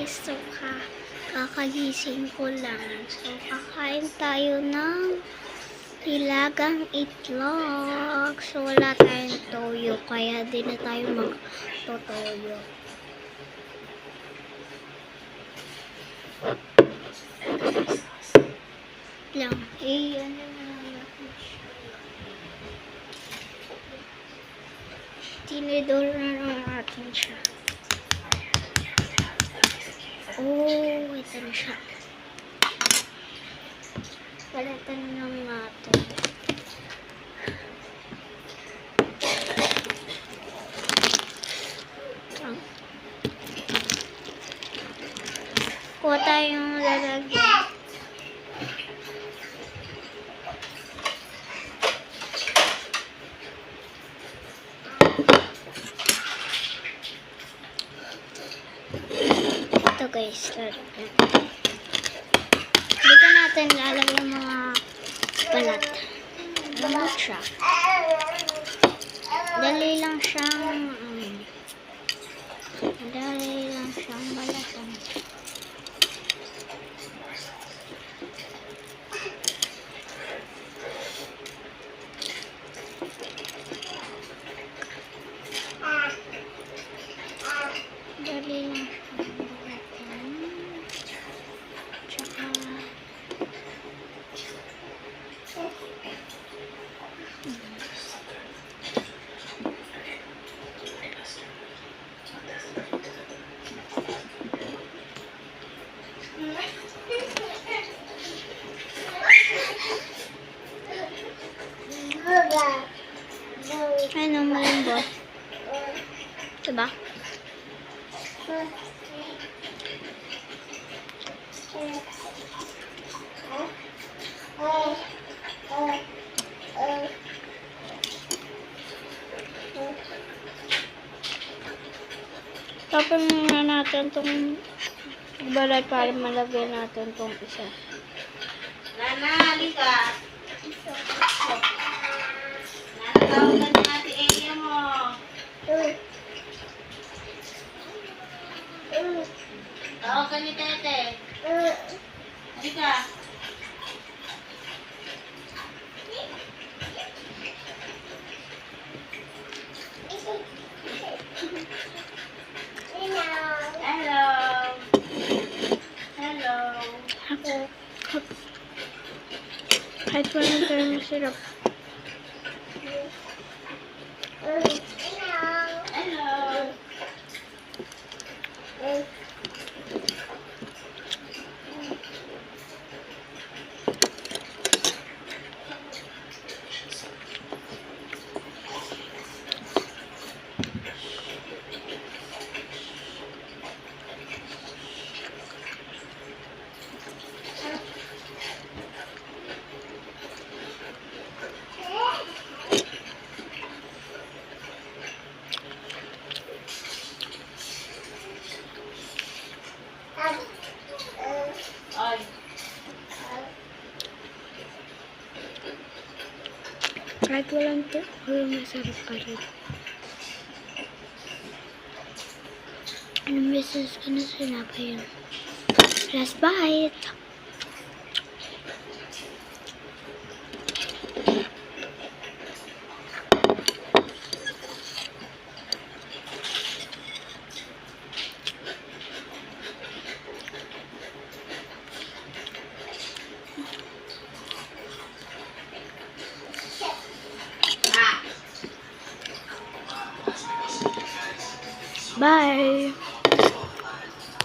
guys, so kakagising ko lang. So kakain tayo ng nilagang itlog. So wala tayong toyo, kaya di na tayo magtotoyo. Lang, ano na natin siya. Tinidor na natin siya. Oh, ito na siya. Palatan lang natin. Kuha tayong lalagyan. Ito guys, dito natin lalagyan mga balat. Ano siya? Dali lang siyang balatan. Dali lang siyang balatan. Ano malambot? Diba? Tapos na natin itong balay para malagyan natin itong isa. Nana, halika. Natawagan na natin area mo. Tawagan ni Tete. Halika. Hello. Hello. Kahit walang tayo masirap. Hello. Ay. Kahit walang masarap pa rin. Anong beses ko na sinabi yun? Last bite! Bye!